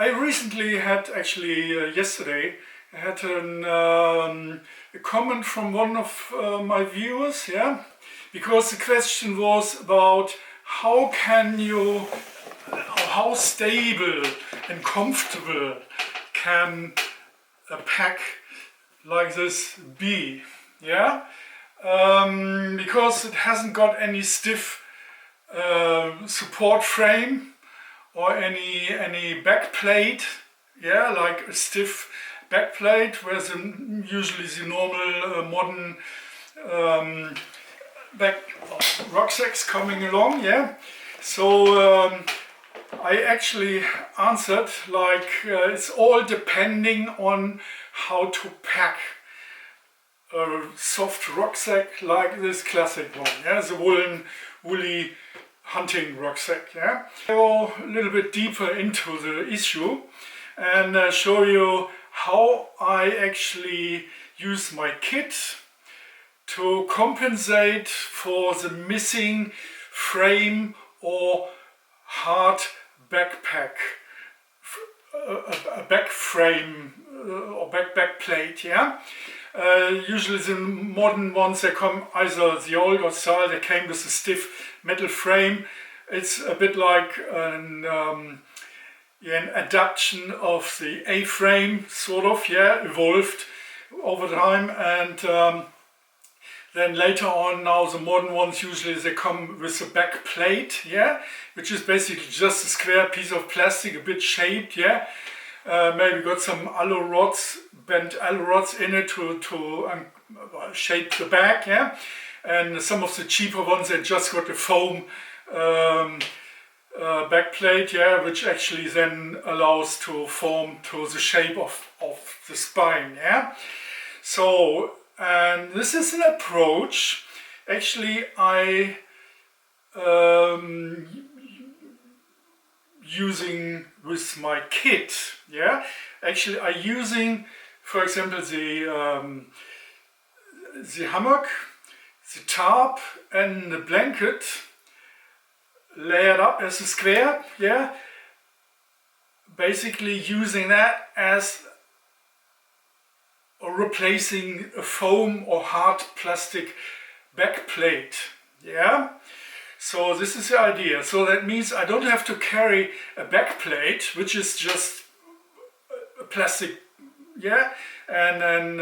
I recently had, actually yesterday, I had a comment from one of my viewers, yeah, because the question was about how stable and comfortable can a pack like this be, yeah, because it hasn't got any stiff support frame or any back plate, yeah, like a stiff back plate where usually the normal modern rucksacks coming along, yeah. So I actually answered like it's all depending on how to pack a soft rucksack like this classic one, yeah, the woolly hunting rucksack, yeah. Go a little bit deeper into the issue and show you how I actually use my kit to compensate for the missing frame or hard backpack, a back frame or back plate, yeah. Usually the modern ones, they come either the older style, they came with a stiff metal frame. It's a bit like an adaptation of the A-frame, sort of, yeah, evolved over time, and then later on, now the modern ones usually they come with a back plate, yeah, which is basically just a square piece of plastic, a bit shaped, yeah. Maybe got some alu rods, bent alu rods in it to shape the back, yeah. And some of the cheaper ones, they just got a foam back plate, yeah, which actually then allows to form to the shape of the spine, yeah. So, and this is an approach actually I using with my kit, yeah. Actually I using, for example, the hammock, the tarp and the blanket layered up as a square, yeah. Basically using that as or replacing a foam or hard plastic back plate, yeah. So this is the idea. So that means I don't have to carry a back plate, which is just a plastic, yeah, and then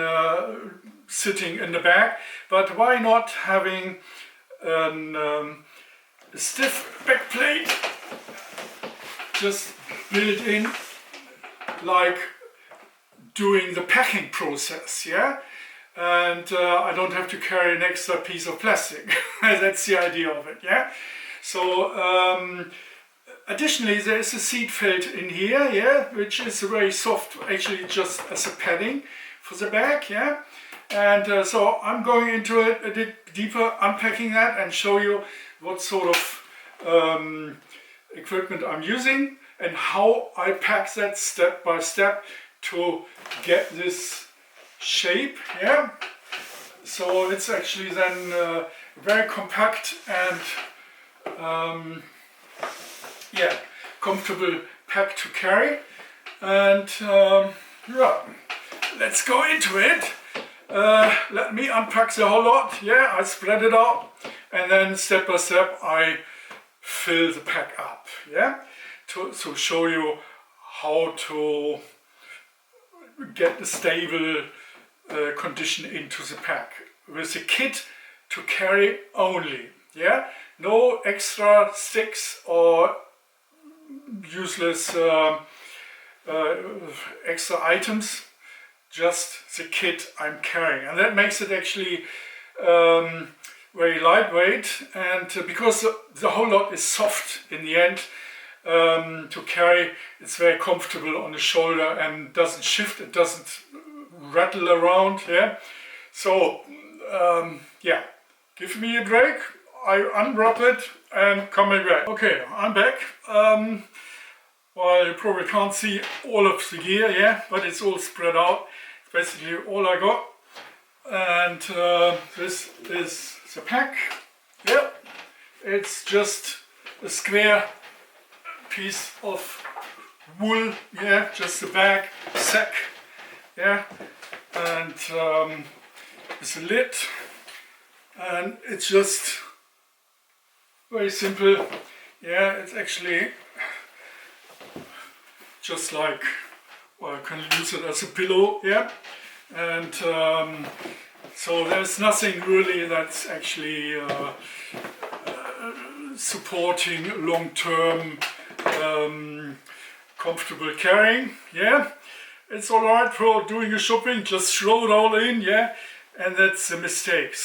sitting in the back. But why not having a stiff back plate just built in, like during the packing process, yeah? And I don't have to carry an extra piece of plastic. That's the idea of it, yeah? So additionally there is a seat felt in here, yeah, which is very soft, actually just as a padding for the back, yeah? And so I'm going into it a bit deeper, unpacking that and show you what sort of equipment I'm using and how I pack that step by step to get this shape, yeah. So it's actually then very compact and yeah, comfortable pack to carry. And yeah, let's go into it. Let me unpack the whole lot, yeah. I spread it out and then step by step I fill the pack up, yeah, to show you how to get a stable condition into the pack with the kit to carry only, yeah. No extra sticks or useless extra items, just the kit I'm carrying, and that makes it actually very lightweight, and because the whole lot is soft in the end, to carry, it's very comfortable on the shoulder and doesn't shift, it doesn't rattle around, yeah. So yeah, give me a break, I unwrap it and coming back. Okay, I'm back. Well, you probably can't see all of the gear, yeah, but it's all spread out. It's basically all I got. And this is the pack, yeah. It's just a square piece of wool, yeah, just a bag, sack, yeah, and it's a lid, and it's just very simple, yeah, it's actually just like, well, I can use it as a pillow, yeah, and so there's nothing really that's actually supporting long-term comfortable carrying, yeah. It's alright for doing your shopping, just throw it all in, yeah, and that's a mistake.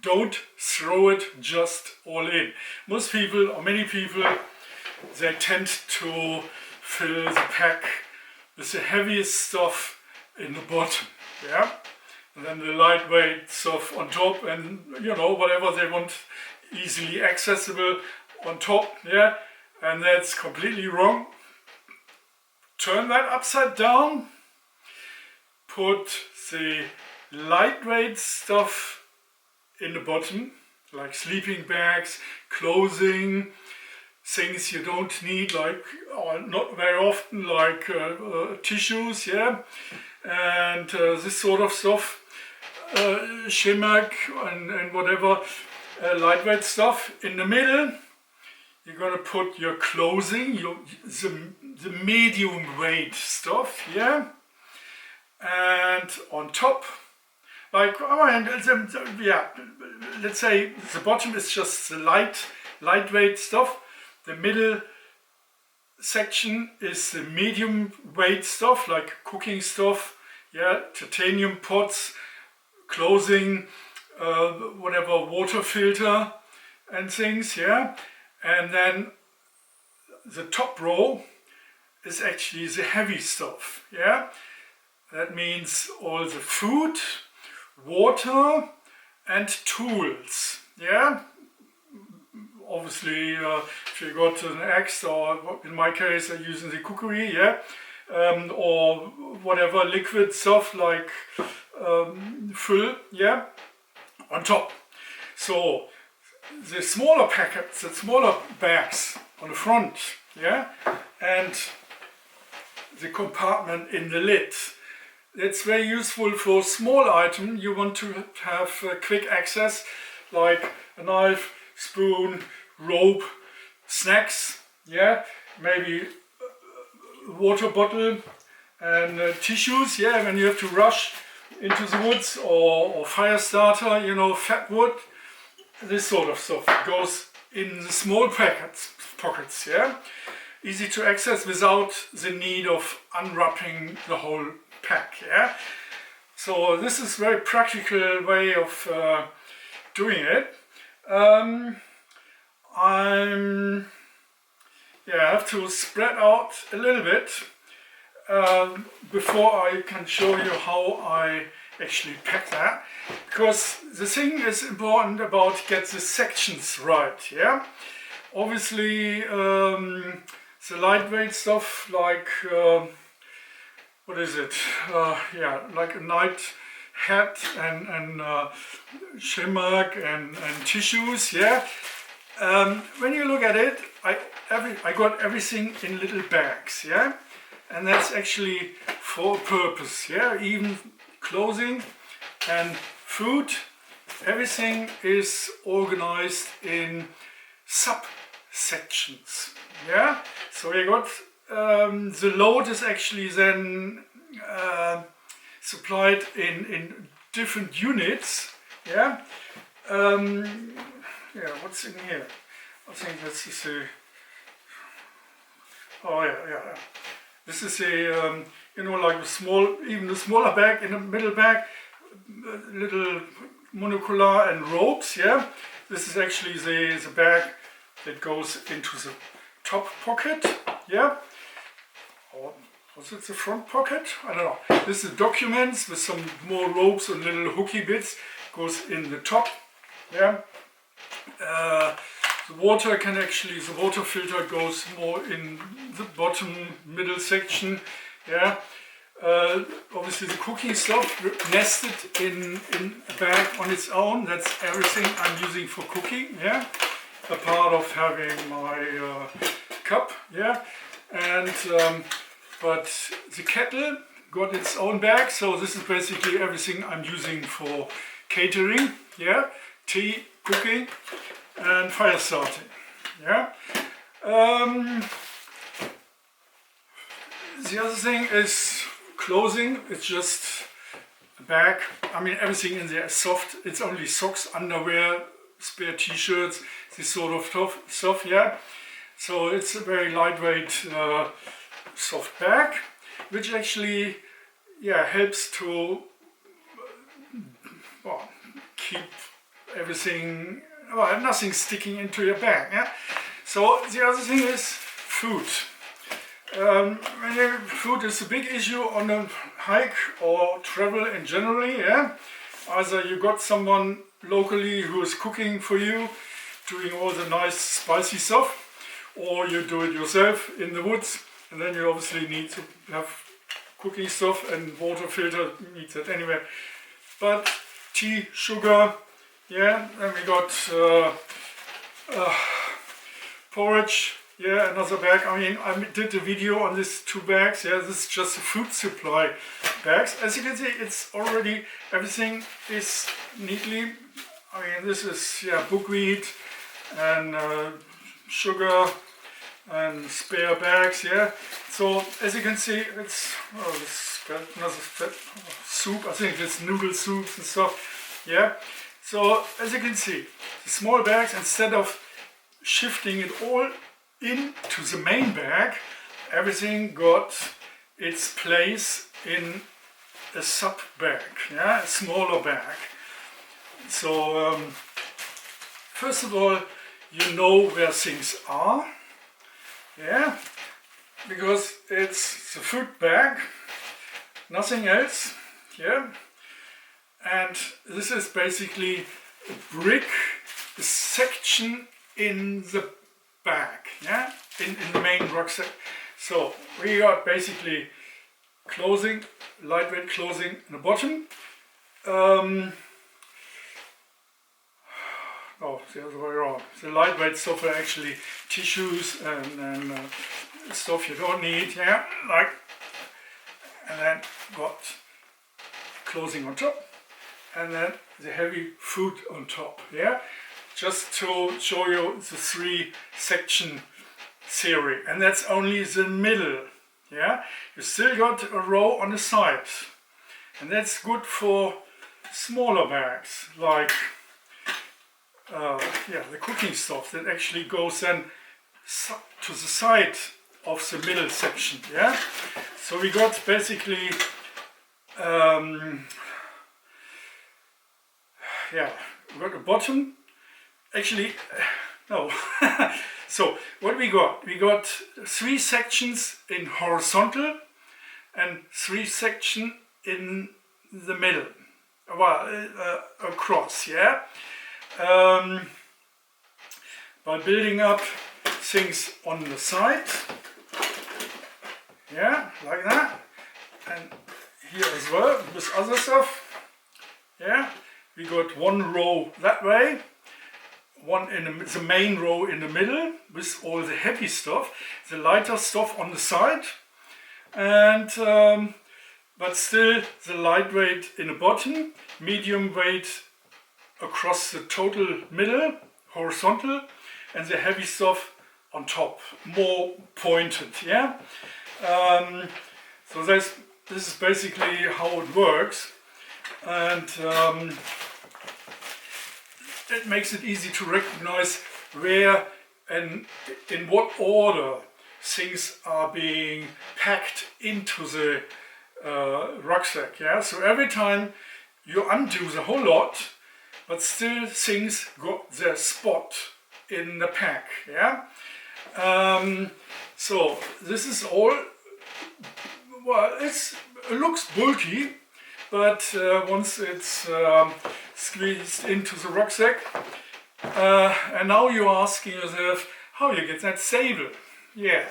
Don't throw it just all in. Most people, or many people, they tend to fill the pack with the heaviest stuff in the bottom, yeah, and then the lightweight stuff on top, and you know, whatever they want easily accessible on top, yeah, and that's completely wrong. Turn that upside down, put the lightweight stuff in the bottom, like sleeping bags, clothing, things you don't need, like, or not very often, like tissues, yeah, and this sort of stuff, shimak and whatever, lightweight stuff. In the middle, you're going to put your clothing, the medium weight stuff, yeah, and on top, like, yeah, let's say the bottom is just the lightweight stuff, the middle section is the medium weight stuff, like cooking stuff, yeah, titanium pots, clothing, whatever, water filter and things, yeah, and then the top row is actually the heavy stuff, yeah. That means all the food, water and tools, yeah. Obviously, if you got an axe, or in my case I'm using the cookery, yeah, or whatever liquid stuff like full, yeah, on top. So the smaller packets, the smaller bags on the front, yeah, and the compartment in the lid. It's very useful for small item. You want to have quick access, like a knife, spoon, rope, snacks, yeah, maybe water bottle and tissues, yeah, when you have to rush into the woods, or fire starter, you know, fat wood, this sort of stuff goes in the small pockets, yeah, easy to access without the need of unwrapping the whole pack, yeah. So this is a very practical way of doing it. I have to spread out a little bit before I can show you how I actually pack that, because the thing is important about get the sections right, yeah. Obviously the lightweight stuff, like what is it, yeah, like a night hat and shimmer and tissues, yeah. When you look at it, I got everything in little bags, yeah, and that's actually for a purpose, yeah. Even clothing and food, everything is organized in subsections, yeah. So you got the load is actually then supplied in different units, yeah. Yeah, what's in here? I think this is a, oh yeah. This is a, you know, like a small, even a smaller bag, in the middle bag, little monocular and ropes, yeah. This is actually the bag that goes into the top pocket, yeah. Or was it the front pocket? I don't know. This is documents with some more ropes and little hooky bits, goes in the top, yeah. The water can actually, the water filter goes more in the bottom middle section, yeah. Obviously the cooking stuff nested in a bag on its own. That's everything I'm using for cooking, yeah. A part of having my cup, yeah. And and but the kettle got its own bag, so this is basically everything I'm using for catering, yeah, tea, cooking and fire starting, yeah. The other thing is clothing. It's just a bag. I mean, everything in there is soft. It's only socks, underwear, spare t-shirts, this sort of stuff, yeah. So it's a very lightweight, soft bag, which actually, yeah, helps to well, keep everything, well, nothing sticking into your bag, yeah. So the other thing is food. Food is a big issue on a hike or travel in general, yeah. Either you got someone locally who is cooking for you, doing all the nice spicy stuff, or you do it yourself in the woods, and then you obviously need to have cooking stuff and water filter, you need that anyway. But tea, sugar, yeah, then we got porridge, yeah, another bag. I mean, I did a video on these two bags, yeah, this is just the food supply bags. As you can see, it's already, everything is neatly, I mean, this is, yeah, buckwheat and sugar and spare bags, yeah. So, as you can see, it's, oh, this another soup, I think it's noodle soups and stuff, yeah. So, as you can see, the small bags, instead of shifting it all into the main bag, everything got its place in a sub bag, yeah, a smaller bag. So first of all, you know where things are, yeah, because it's the food bag, nothing else, yeah. And this is basically a brick, a section in the bag, yeah, in the main rucksack. So we got basically clothing, lightweight clothing in the bottom. Oh, the other way around. The lightweight stuff are actually tissues and stuff you don't need, yeah, like, and then got clothing on top, and then the heavy food on top, yeah. Just to show you the 3 section theory, and that's only the middle, yeah. You still got a row on the side, and that's good for smaller bags, like yeah, the cooking stuff that actually goes then to the side of the middle section, yeah. So we got basically yeah, we got a bottom. Actually, no. So what we got? We got 3 sections in horizontal and 3 sections in the middle. Well, across, yeah. By building up things on the side, yeah, like that, and here as well with other stuff, yeah. We got 1 row that way, one in the main row in the middle with all the heavy stuff, the lighter stuff on the side, and but still the lightweight in the bottom, medium weight across the total middle, horizontal, and the heavy stuff on top, more pointed, yeah. So this is basically how it works, and it makes it easy to recognize where and in what order things are being packed into the rucksack, yeah. So every time you undo the whole lot, but still things got their spot in the pack, yeah. So this is all, well, it looks bulky, but once it's squeezed into the rucksack, and now you're asking yourself how you get that stable. Yeah,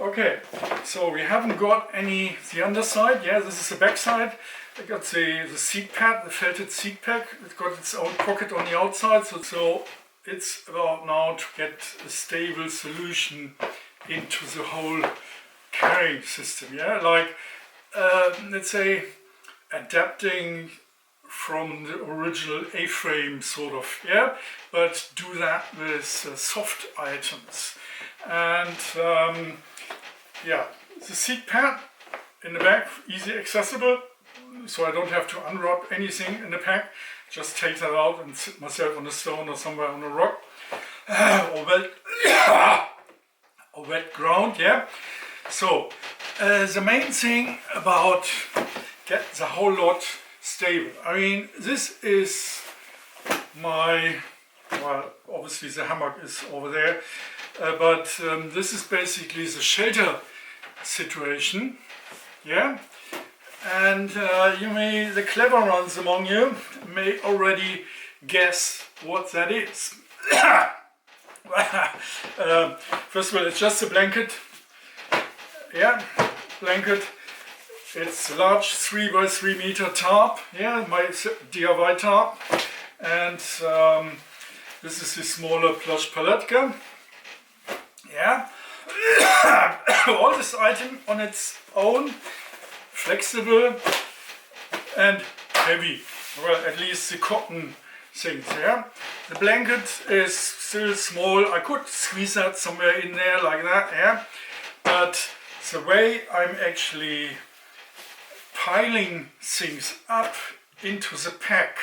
okay, so we haven't got the underside, yeah, this is the back side. I got the seat pad, the felted seat pack. It's got its own pocket on the outside, so it's about now to get a stable solution into the whole carrying system, yeah, like let's say adapting from the original A-frame sort of, yeah, but do that with soft items. And yeah, the seat pad in the back, easy accessible, so I don't have to unwrap anything in the pack. Just take that out and sit myself on a stone or somewhere on a rock or wet ground, yeah. So the main thing about get the whole lot stable. I mean, this is my, well, obviously the hammock is over there, but this is basically the shelter situation, yeah. And the clever ones among you may already guess what that is. First of all, it's just a blanket. Yeah, blanket. It's a large 3 by 3 meter tarp. Yeah, my DIY tarp. And this is the smaller plush paletka. Yeah. All this item on its own, flexible and heavy. Well, at least the cotton things, yeah. The blanket is still small. I could squeeze that somewhere in there like that, yeah. But the way I'm actually piling things up into the pack,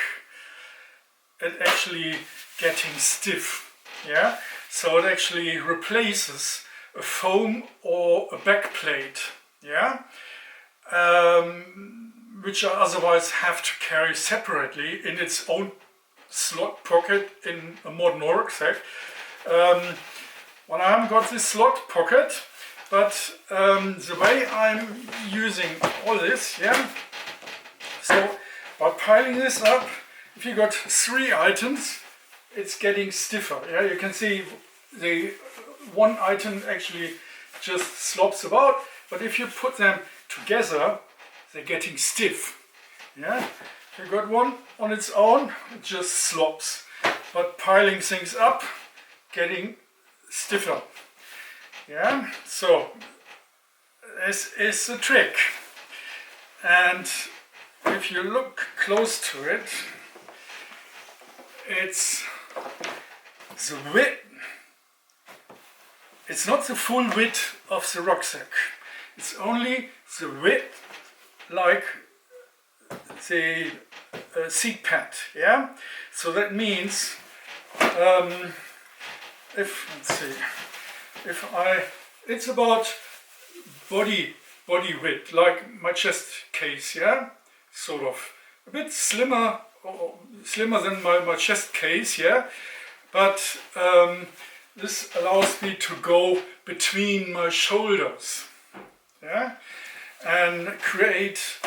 it actually getting stiff, yeah. So it actually replaces a foam or a back plate, yeah. Which I otherwise have to carry separately in its own slot pocket in a modern rucksack. Well, I haven't got this slot pocket, but the way I'm using all this, yeah, so by piling this up, if you got 3 items, it's getting stiffer, yeah. You can see the one item actually just slops about, but if you put them together, they're getting stiff, yeah. If you got one on its own, it just slops, but piling things up, getting stiffer, yeah. So this is the trick, and if you look close to it, it's the width. It's not the full width of the rucksack. It's only the width, like the seat pad, yeah. So that means it's about body width, like my chest case, yeah, sort of a bit slimmer than my chest case, yeah, but this allows me to go between my shoulders, yeah, and create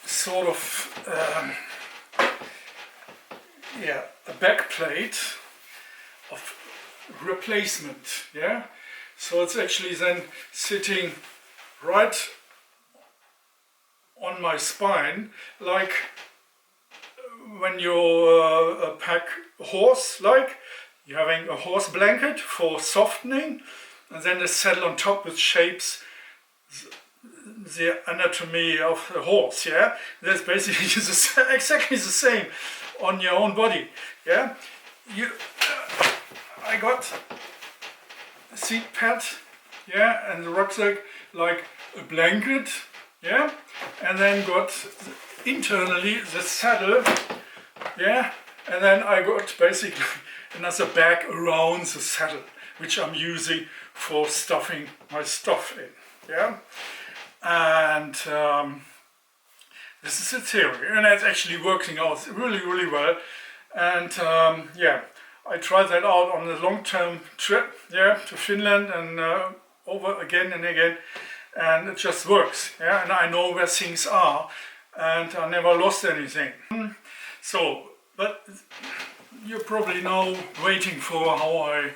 sort of a back plate of replacement, yeah. So it's actually then sitting right on my spine, like when you pack a horse, like you're having a horse blanket for softening, and then a saddle on top which shapes the anatomy of a horse, yeah. That's basically exactly the same on your own body, yeah. I got a seat pad, yeah, and the rucksack like a blanket, yeah, and then got internally the saddle, yeah, and then I got basically another bag around the saddle, which I'm using for stuffing my stuff in, yeah. And this is the theory, and it's actually working out really well. And yeah, I tried that out on a long-term trip, yeah, to Finland and over again and again, and it just works, yeah. And I know where things are, and I never lost anything. So, but you probably know, waiting for how I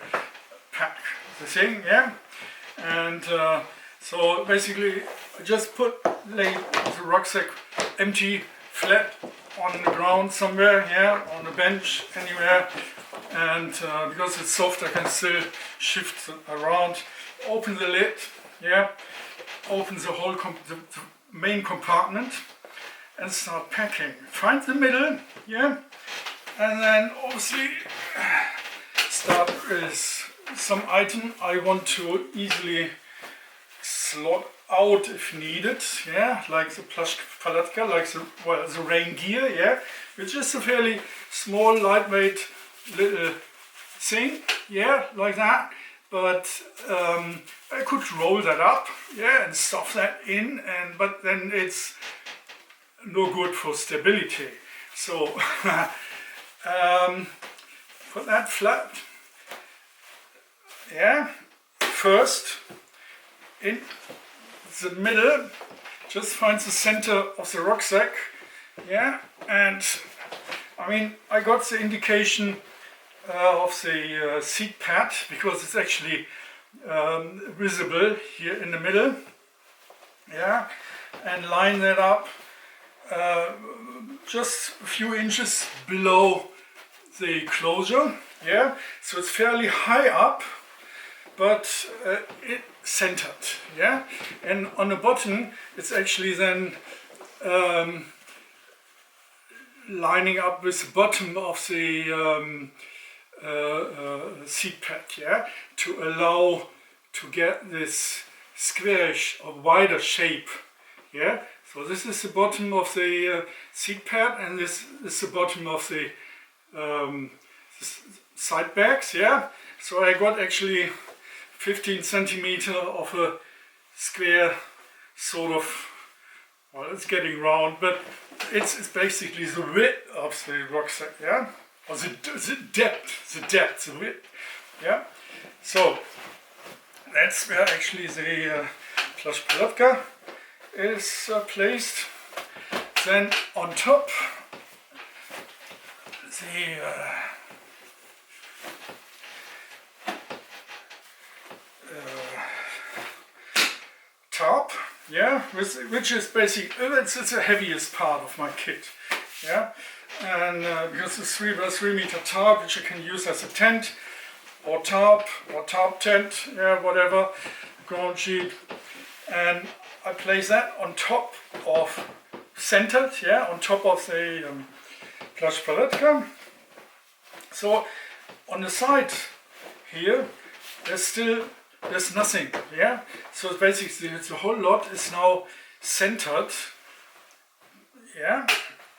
pack the thing, yeah. And so basically I just lay the rucksack empty, flat on the ground somewhere, yeah, on a bench, anywhere, and because it's soft I can still shift it around, open the lid, yeah, open the whole the main compartment and start packing. Find the middle, yeah, and then obviously start with some item I want to easily slot out if needed, yeah, like the plush palatka, like the rain gear, yeah, which is a fairly small, lightweight little thing, yeah, like that. But I could roll that up, yeah, and stuff that in, but then it's no good for stability. So put that flat, yeah, first in the middle, just find the center of the rucksack, yeah, and I mean I got the indication of the seat pad because it's actually visible here in the middle, yeah, and line that up just a few inches below the closure, yeah, so it's fairly high up, but it centered, yeah, and on the bottom it's actually then lining up with the bottom of the seat pad, yeah, to allow to get this squarish or wider shape, yeah. So this is the bottom of the seat pad, and this is the bottom of the side bags, yeah. So I got actually 15 centimeter of a square sort of, well, it's getting round, but it's basically the width of the rucksack, yeah, or the depth, the width, yeah. So that's where actually the plush palatka is placed. Then on top the tarp, yeah, which is basically it's the heaviest part of my kit, yeah, and because it's 3x3 meter tarp, which you can use as a tent or tarp tent, yeah, whatever, ground sheet, and I place that on top of centered, yeah, on top of the plush palatka. So on the side here, there's nothing, yeah. So basically the whole lot is now centered, yeah,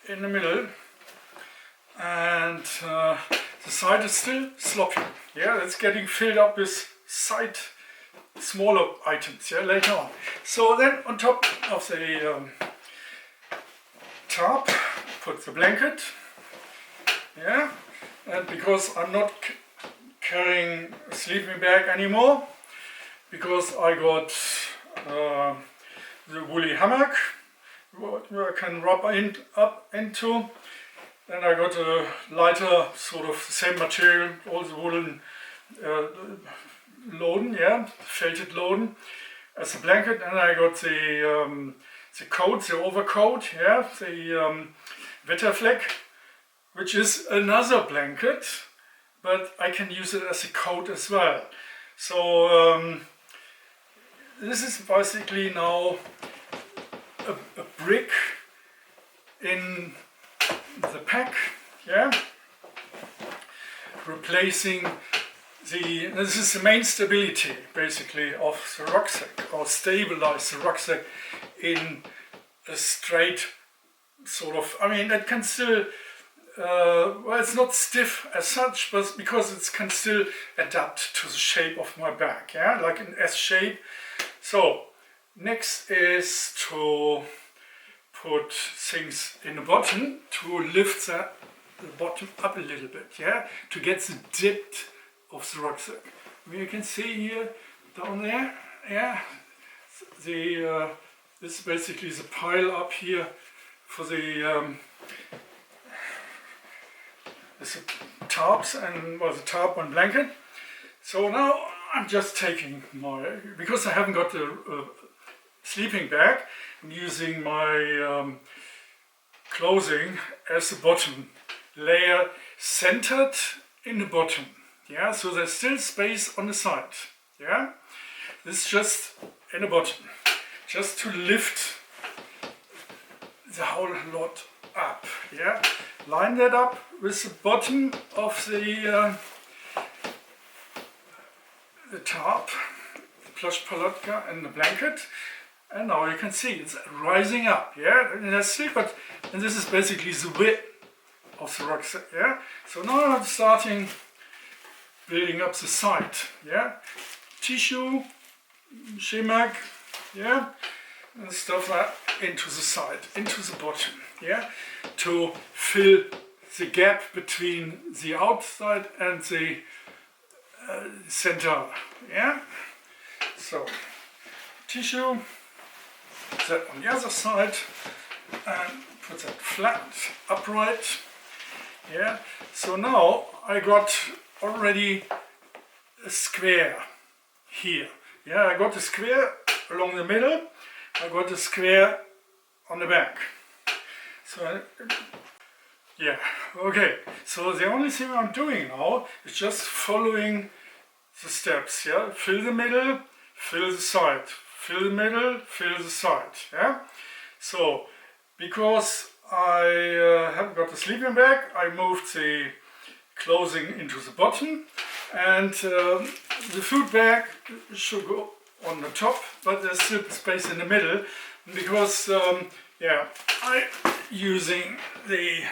in the middle, and the side is still sloppy, yeah. It's getting filled up with side smaller items, yeah, later on. So then on top of the tarp, put the blanket, yeah, and because I'm not carrying a sleeping bag anymore, because I got the woolly hammock what I can rub up into. Then I got a lighter, sort of the same material, all the woolen Loden, yeah, felted Loden as a blanket. And I got the coat, the overcoat, yeah, the Wetterfleck, which is another blanket, but I can use it as a coat as well. So this is basically now a brick in the pack, yeah, replacing this is the main stability basically of the rucksack, or stabilize the rucksack in a straight sort of, I mean, it can still well, it's not stiff as such, but because it can still adapt to the shape of my bag, yeah, like an S shape. So next is to put things in the bottom to lift the bottom up a little bit, yeah, to get the depth of the rucksack. I mean, you can see here down there, yeah, the this is basically the pile up here for the tarps and, well, the tarp and blanket. So now I'm just taking my, because I haven't got the sleeping bag, I'm using my clothing as the bottom layer, centered in the bottom, yeah, so there's still space on the side, yeah, this is just in the bottom. just to lift the whole lot up. Yeah, line that up with the bottom of the tarp, plush palotka and the blanket, and now you can see it's rising up. Yeah, and that's it. But and this is basically the width of the rucksack. Yeah, so now I'm starting building up the side. Yeah, tissue, shemak, yeah, and stuff that into the side, into the bottom. Yeah, to fill the gap between the outside and the center. Yeah, so tissue, that on the other side, and put that flat, upright. Yeah, so now I got already a square here. Yeah, I got a square along the middle, I got a square on the back. So yeah, okay, so the only thing I'm doing now is just following the steps. Yeah, fill the middle, fill the side, fill the middle, fill the side. Yeah, so because I haven't got the sleeping bag, I moved the clothing into the bottom, and the food bag should go on the top, but there's still space in the middle because yeah, I'm using the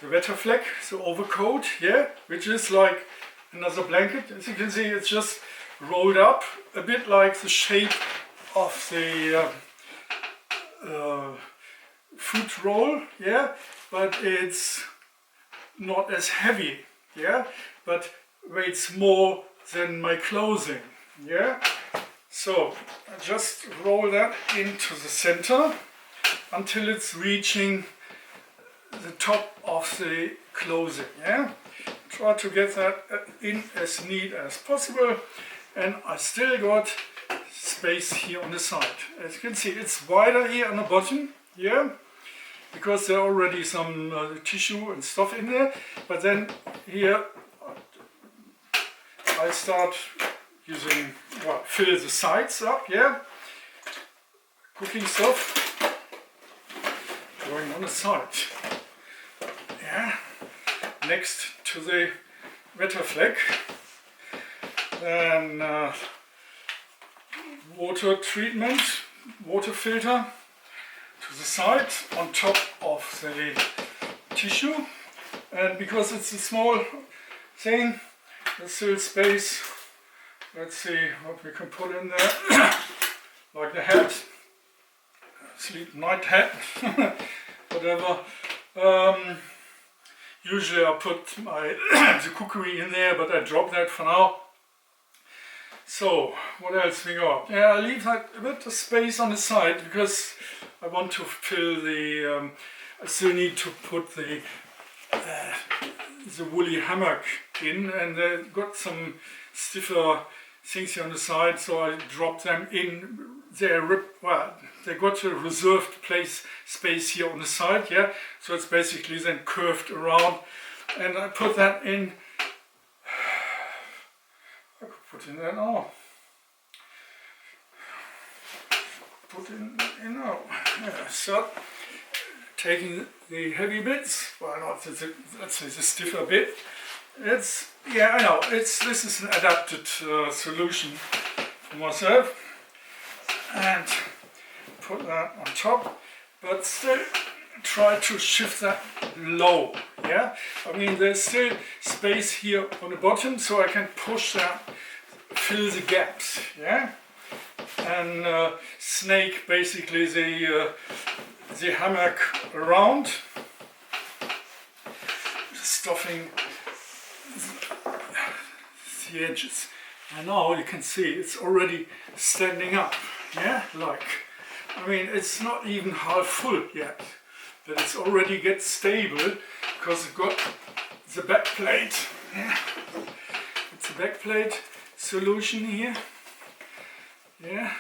Wetterfleck, the overcoat, yeah, which is like another blanket. As you can see, it's just rolled up a bit like the shape of the food roll, yeah, but it's not as heavy, yeah, but weighs more than my clothing. Yeah, so I just roll that into the center until it's reaching the top of the clothing. Yeah, try to get that in as neat as possible, and I still got space here on the side. As you can see, it's wider here on the bottom, yeah, because there are already some tissue and stuff in there, but then here I start using, well, fill the sides up, yeah, cooking stuff going on the side, yeah, next to the Wetterfleck. Then water treatment, water filter to the side on top of the tissue, and because it's a small thing, there's still space. Let's see what we can put in there, like the hat, sleep night hat, whatever. Usually I put my the cookery in there, but I drop that for now. So what else we got? Yeah, I leave that a bit of space on the side because I want to fill the. I still need to put the woolly hammock in, and got some stiffer things here on the side, so I drop them in there. Well, they got a reserved space here on the side, yeah. So it's basically then curved around, and I put that in. I could put in there now. Put in now. Yeah, so taking the heavy bits, well, not the, let's say the stiffer bit. It's, yeah, I know, this is an adapted solution for myself, and put that on top, but still try to shift that low. Yeah, I mean, there's still space here on the bottom, so I can push that, fill the gaps. Yeah, and snake basically the hammock around, stuffing the edges. And now you can see it's already standing up. Yeah, like, I mean, it's not even half full yet, but it's already get stable because it's got the back plate. Yeah, it's a back plate solution here. Yeah,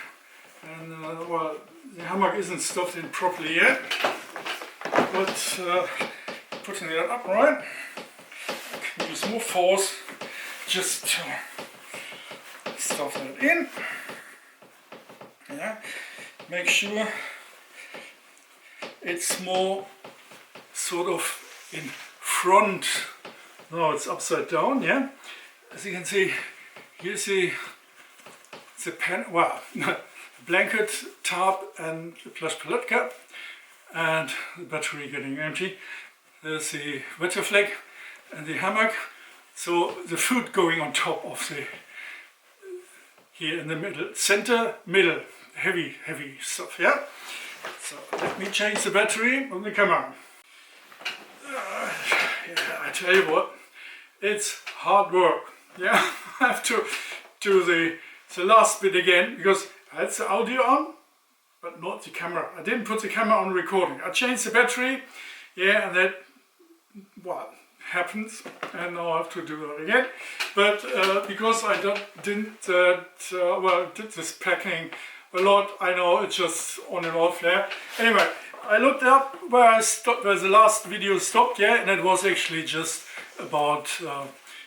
and well, the hammock isn't stuffed in properly yet, but putting it upright, I can use more force just to stuff that in. Yeah, make sure it's more sort of in front. No, it's upside down. Yeah, as you can see, here's the pen. Well, blanket, tarp, and the plush pallet cap, and the battery getting empty. There's the weather flag and the hammock. So the food going on top of the, here in the middle, center, middle, heavy stuff, yeah? So let me change the battery on the camera. Yeah, I tell you what, it's hard work, yeah? I have to do the last bit again, because I had the audio on, but not the camera. I didn't put the camera on recording. I changed the battery, yeah, and that, well, happens, and now I have to do that again. But because I did this packing a lot, I know it's just on and off there. Anyway, I looked up where the last video stopped, yeah, and it was actually just about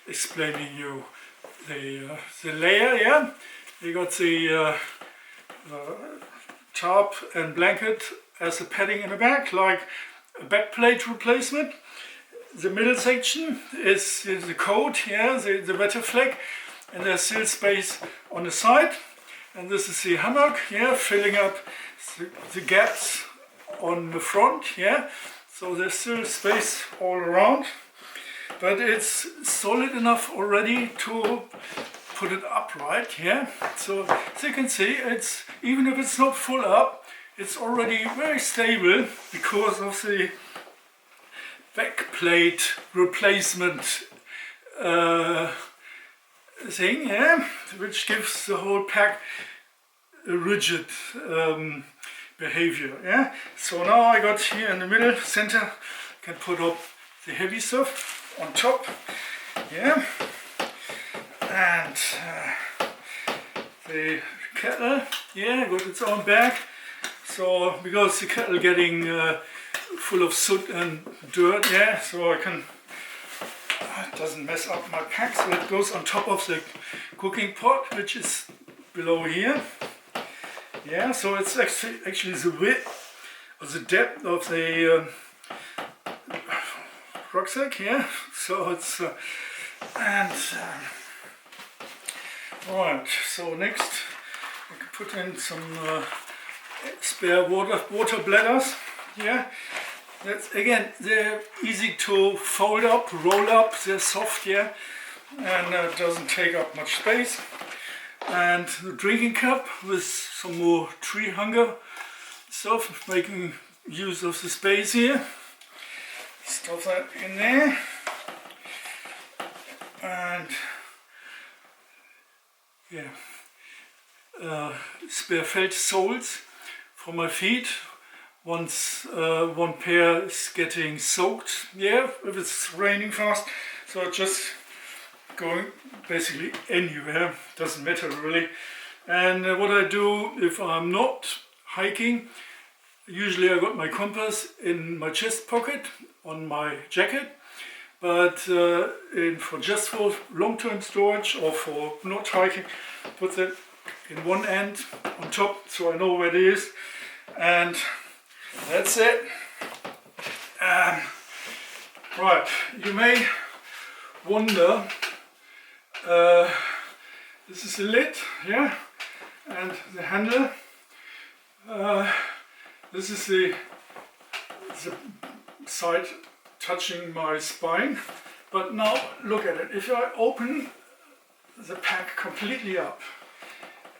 explaining you the layer, yeah. You got the tarp and blanket as a padding in the back, like a backplate replacement. The middle section is the coat, yeah, the weather flag, and there's still space on the side. And this is the hammock, yeah, filling up the gaps on the front, yeah. So there's still space all around, but it's solid enough already to put it upright, yeah. So as you can see, it's, even if it's not full up, it's already very stable because of the backplate replacement thing, yeah, which gives the whole pack a rigid behavior, yeah. So now I got here in the middle center, can put up the heavy stuff on top, yeah, and the kettle, yeah, got its own bag. So because the kettle getting full of soot and dirt, yeah, so I can, it doesn't mess up my pack, so it goes on top of the cooking pot, which is below here, yeah. So it's actually the width or the depth of the rucksack, yeah. So it's right. So next I can put in some spare water bladders, yeah. That's, again, they're easy to fold up, roll up, they're soft, yeah, and doesn't take up much space. And the drinking cup with some more tree hunger stuff, making use of the space here. Stuff that in there. And yeah, spare felt soles for my feet. Once one pair is getting soaked, yeah, if it's raining fast, so just going basically anywhere, doesn't matter really. And what I do if I'm not hiking, usually I got my compass in my chest pocket on my jacket, but for long-term storage or for not hiking, put that in one end on top so I know where it is, and that's it. Right, you may wonder, this is the lid, yeah, and the handle. This is the side touching my spine, but now look at it. If I open the pack completely up,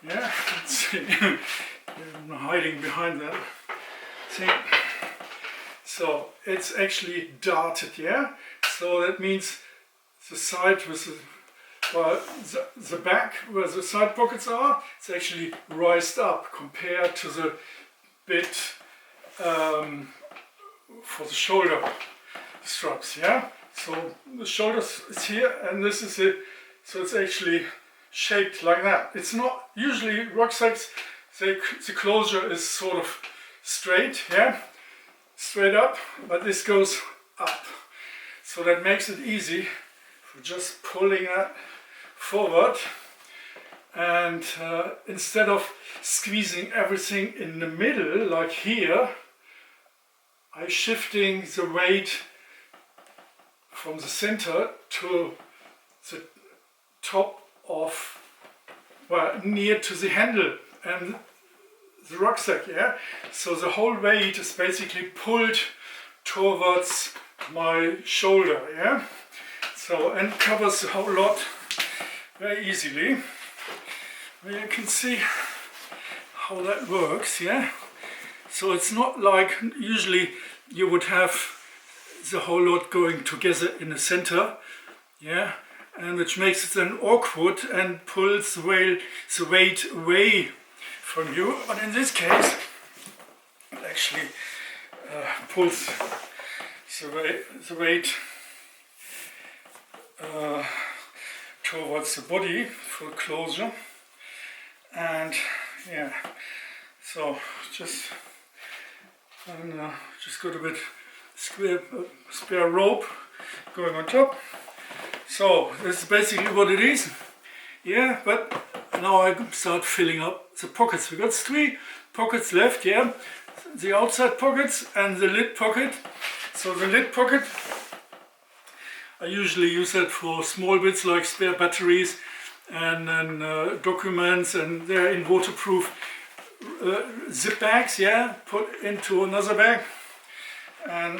yeah, let's see, I'm hiding behind that. See? So it's actually darted, yeah? So that means the side with the back where the side pockets are, it's actually raised up compared to the bit for the shoulder straps, yeah? So the shoulders is here and this is it, so it's actually shaped like that. It's not, usually rucksacks, the closure is sort of straight, yeah, straight up, but this goes up, so that makes it easy for just pulling that forward and instead of squeezing everything in the middle like here, I'm shifting the weight from the center to the top of, well, near to the handle and the rucksack, yeah? So the whole weight is basically pulled towards my shoulder, yeah? So, and covers the whole lot very easily. You can see how that works, yeah? So it's not like usually you would have the whole lot going together in the center, yeah? And which makes it then awkward and pulls the weight away from you. But in this case, it actually pulls the weight towards the body for closure. And yeah, so just got a bit spare rope going on top. So this is basically what it is. Yeah, but now I start filling up the pockets. We got 3 pockets left, yeah. The outside pockets and the lid pocket. So the lid pocket, I usually use that for small bits like spare batteries and documents, and they're in waterproof zip bags, yeah, put into another bag and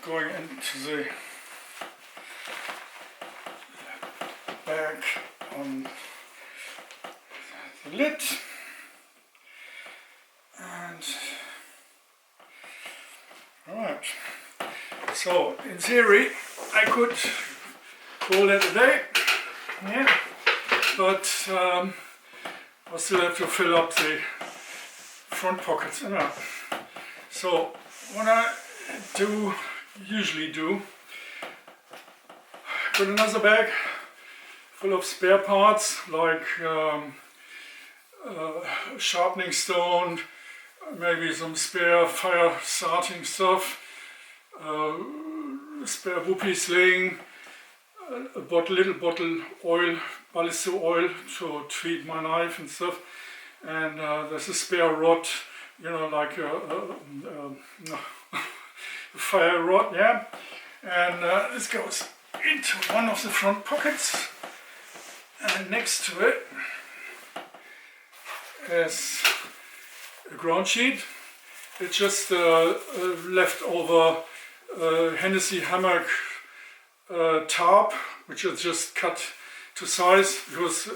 going into the bag on the lid, and alright, so in theory I could call it a day, yeah, but I still have to fill up the front pockets. So what I usually do, put another bag full of spare parts like sharpening stone, maybe some spare fire starting stuff, spare whoopee sling, a little bottle oil, ballisto oil to treat my knife and stuff, and there's a spare rod, you know, like a fire rod, yeah, and this goes into one of the front pockets, and next to it is a ground sheet. It's just leftover Hennessy hammock tarp, which is just cut to size, because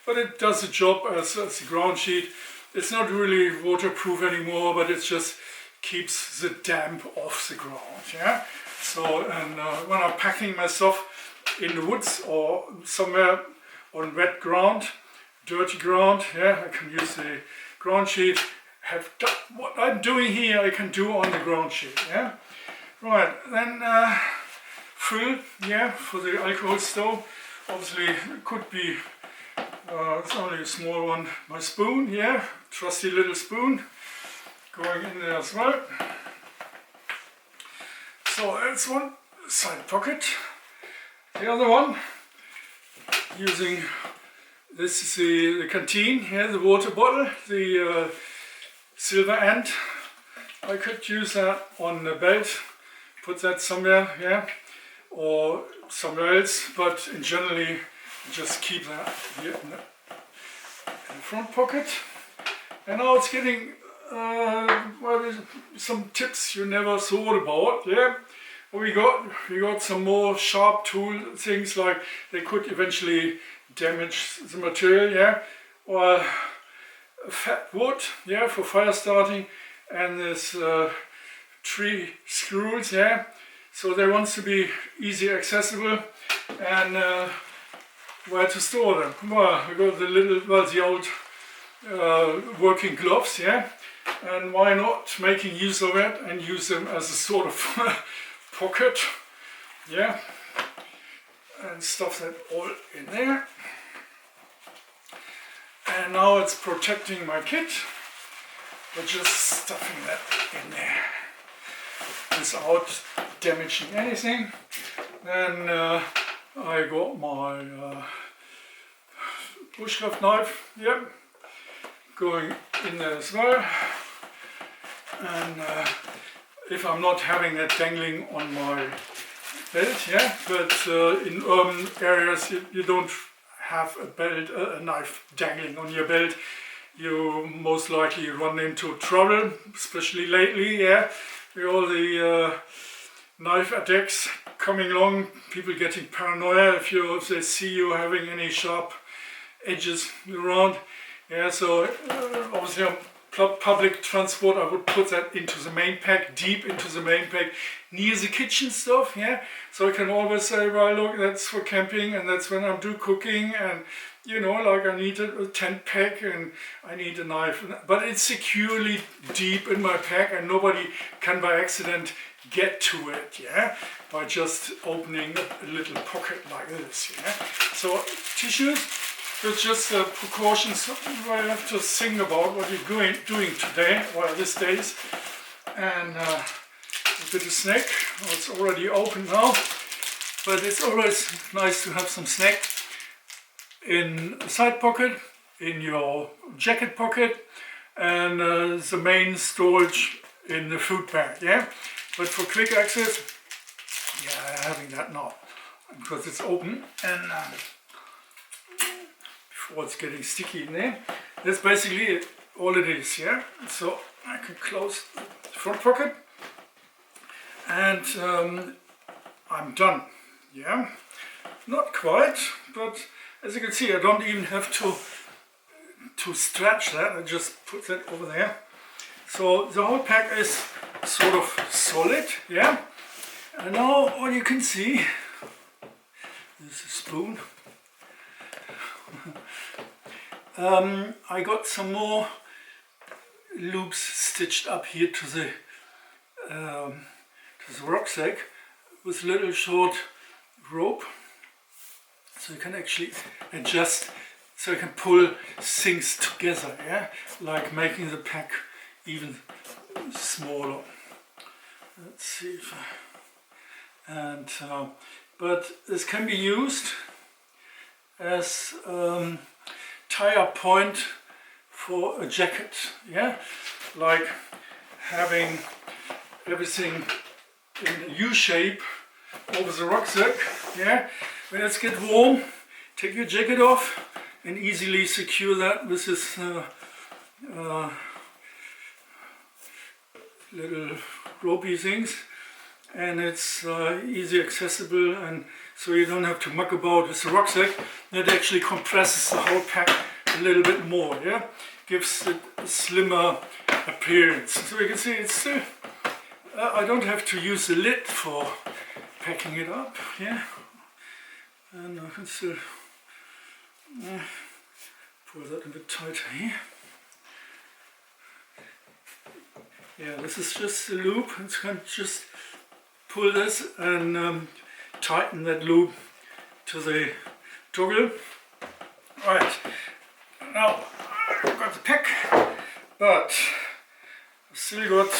but it does the job as a ground sheet. It's not really waterproof anymore, but it just keeps the damp off the ground, yeah. So, and when I'm packing my stuff in the woods or somewhere on wet ground, dirty ground, yeah, I can use the ground sheet. Have done what I'm doing here, I can do on the ground sheet, yeah. Right, then fill, yeah, for the alcohol stove. Obviously, it could be, it's only a small one. My spoon, yeah, trusty little spoon, going in there as well. So that's one side pocket. The other one, using, this is the canteen, yeah, the water bottle, the silver end. I could use that on the belt, put that somewhere, yeah, or somewhere else, but in generally just keep that here in the front pocket. And now it's getting well, some tips you never thought about, yeah. We got some more sharp tool things, like they could eventually damage the material, yeah, or fat wood, yeah, for fire starting, and this tree screws, yeah, so they want to be easy accessible, and where to store them. Well, we got the old working gloves, yeah, and why not making use of it and use them as a sort of pocket, yeah, and stuff that all in there. And now it's protecting my kit, but just stuffing that in there without damaging anything. Then I got my bushcraft knife, yep, going in there as well. And if I'm not having that dangling on my belt, yeah, but in urban areas you don't have a belt, a knife dangling on your belt. You most likely run into trouble, especially lately, yeah, with all the knife attacks coming along, people getting paranoia if they see you having any sharp edges around. Yeah, so obviously on public transport I would put that into the main pack, deep into the main pack, near the kitchen stuff, yeah. So I can always say, well, look, that's for camping and that's when I'm cooking, and you know, like I need a tent pack and I need a knife. But it's securely deep in my pack and nobody can by accident get to it, yeah, by just opening a little pocket like this, yeah. So tissues, it's just precautions where you have to think about what you're doing today or these days. And a bit of snack. Well, it's already open now, but it's always nice to have some snack in a side pocket, in your jacket pocket, and the main storage in the food bag, yeah. But for quick access, yeah, I'm having that now because it's open and before it's getting sticky in there. That's basically all it is, yeah. So I can close the front pocket and I'm done, yeah. Not quite, but as you can see, I don't even have to stretch that. I just put that over there. So the whole pack is sort of solid, yeah. And now what you can see, this is a spoon. I got some more loops stitched up here to the rucksack with a little short rope, so you can actually adjust, so you can pull things together, yeah, like making the pack even smaller. Let's see if but this can be used as tie-up point for a jacket, yeah, like having everything in a U-shape over the rucksack, yeah. When it gets warm, take your jacket off and easily secure that with this little ropey things, and it's easy accessible, and so you don't have to muck about with the rucksack. That actually compresses the whole pack a little bit more, yeah, gives it a slimmer appearance. So you can see it's still, I don't have to use the lid for packing it up, yeah, and I can still pull that a bit tighter here. Yeah, this is just a loop. You can just pull this and tighten that loop to the toggle. Right, now I've got the pack, but I've still got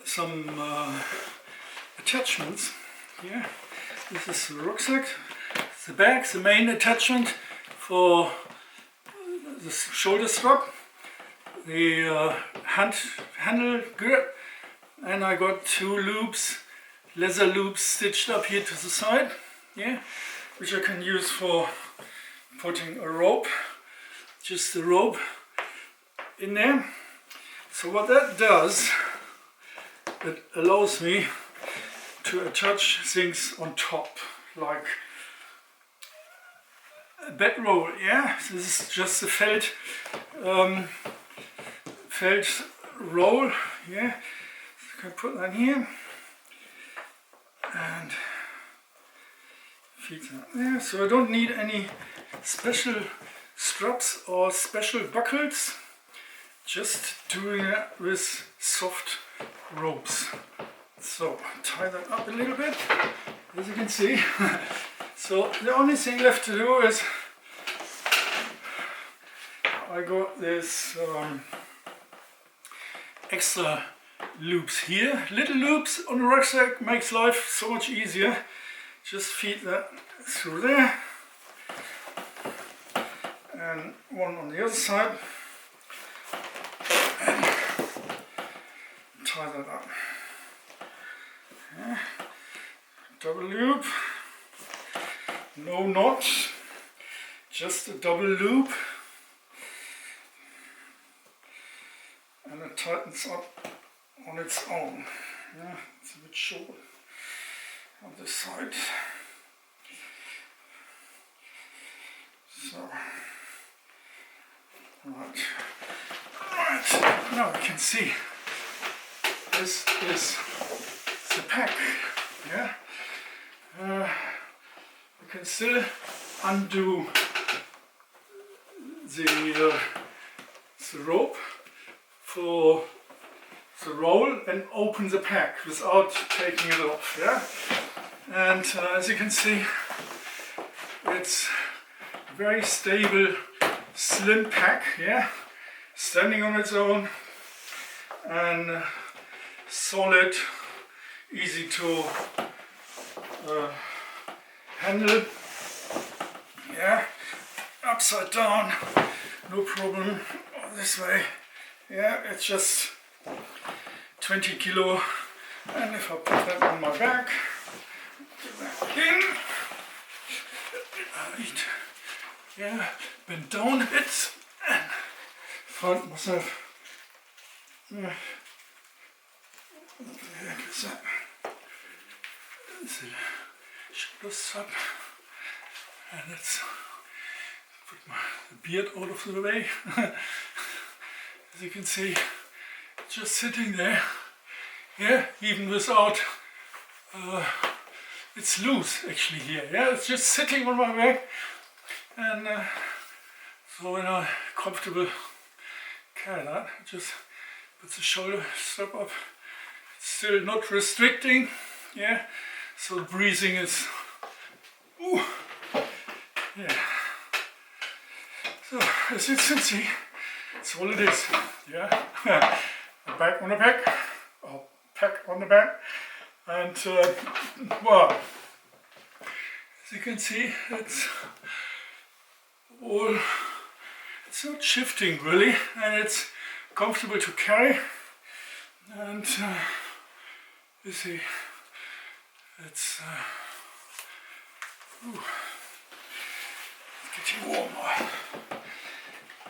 some attachments here. This is the rucksack, the bag, the main attachment for the shoulder strap, the handle grip, and I got two loops, leather loops stitched up here to the side, yeah, which I can use for putting a rope, just the rope in there. So what that does, it allows me to attach things on top, like a bedroll, yeah. So this is just a felt roll, yeah. So I can put that here and feed that there. So I don't need any special straps or special buckles, just doing it with soft ropes. So tie that up a little bit, as you can see. So the only thing left to do is I got this extra loops here. Little loops on the rucksack makes life so much easier. Just feed that through there. and one on the other side, and tie that up. Yeah. Double loop, no knots, just a double loop, and it tightens up on its own. Yeah, it's a bit short on this side. So, right, now you can see this is the pack. Yeah, you can still undo the rope for the roll and open the pack without taking it off. Yeah, and as you can see, it's very stable, slim pack. Yeah, standing on its own and solid, easy to handle. Yeah, upside down, no problem. This way, yeah, it's just 20 kilo. And if I put that on my back, get that in. Yeah, bend down a bit and find myself. What the heck is that? It's a shoulder strap, and let's put my beard out of the way. As you can see, just sitting there. Yeah, even without. It's loose actually here. Yeah, it's just sitting on my back, and so when I comfortable carry that, just put the shoulder strap up. It's still not restricting. Yeah, so the breathing is. Ooh, yeah. So as you can see, that's all it is. Yeah, a back on the back, or pack on the back, and well, as you can see, it's all. It's not shifting really, and it's comfortable to carry. And you see, it's getting warmer.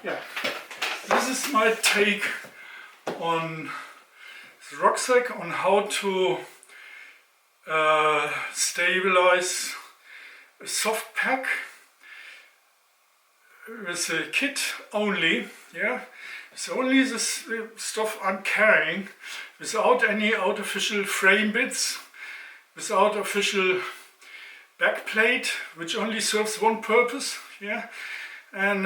Yeah, this is my take on the rucksack, on how to stabilize a soft pack with a kit only. Yeah, it's only the stuff I'm carrying, without any artificial frame bits, without official backplate, which only serves one purpose. Yeah, and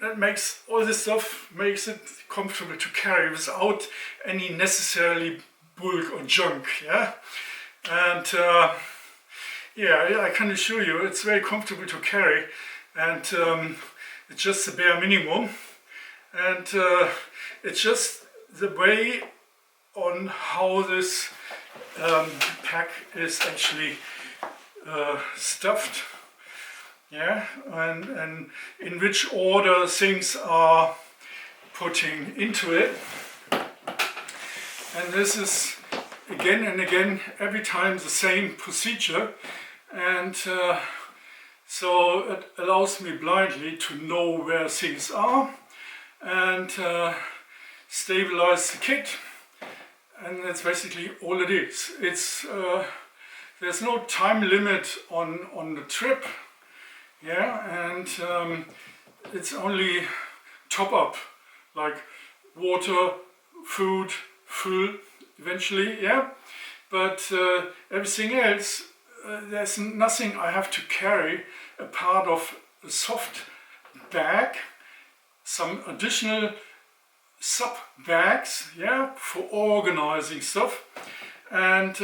that makes all this stuff makes it comfortable to carry without any necessarily bulk or junk. Yeah, and yeah, I can assure you it's very comfortable to carry, and it's just the bare minimum, and it's just the way on how this pack is actually stuffed. Yeah, and in which order things are putting into it. And this is again and again, every time the same procedure, and so it allows me blindly to know where things are and stabilize the kit, and that's basically all it is. It's there's no time limit on the trip. Yeah, and it's only top up, like water, food, fuel eventually, yeah, but everything else, there's nothing I have to carry a part of a soft bag, some additional sub bags, yeah, for organizing stuff, and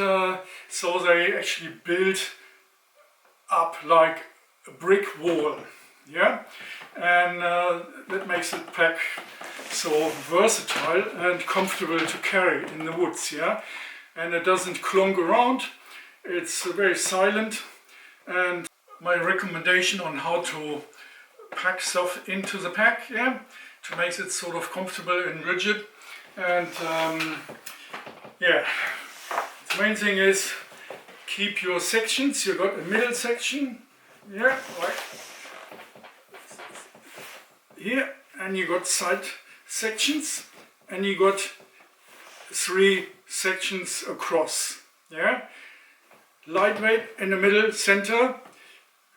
so they actually build up like a brick wall, yeah, and that makes the pack so versatile and comfortable to carry in the woods, yeah, and it doesn't clunk around. It's very silent, and my recommendation on how to pack stuff into the pack, yeah, to make it sort of comfortable and rigid. And yeah, the main thing is keep your sections. You got a middle section, yeah, right here, and you got side sections, and you got 3 sections across, yeah. Lightweight in the middle, center,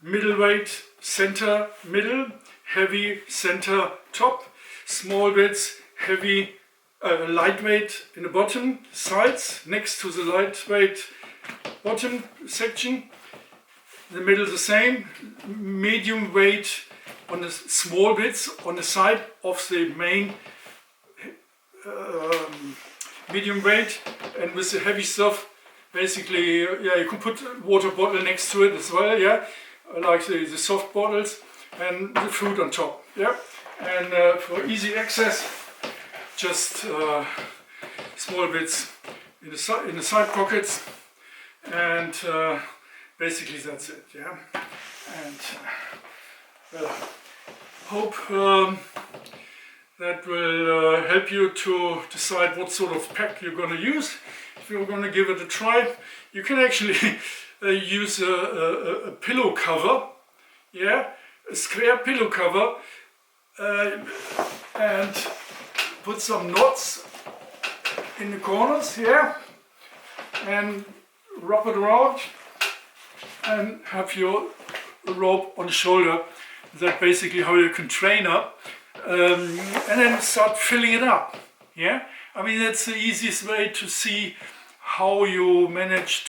middleweight, center, middle, heavy, center, top, small bits, heavy, lightweight in the bottom, sides, next to the lightweight bottom section, the middle the same, medium weight on the small bits on the side of the main medium weight, and with the heavy stuff, basically, yeah, you can put a water bottle next to it as well, yeah, like the soft bottles, and the fruit on top, yeah. And for easy access, just small bits in the side pockets, and basically that's it, yeah. And well, hope that will help you to decide what sort of pack you're going to use. If you're going to give it a try, you can actually use a pillow cover, yeah, a square pillow cover, and put some knots in the corners here, and wrap it around, and have your rope on the shoulder. That's basically how you can train up, and then start filling it up, yeah. I mean, that's the easiest way to see how you manage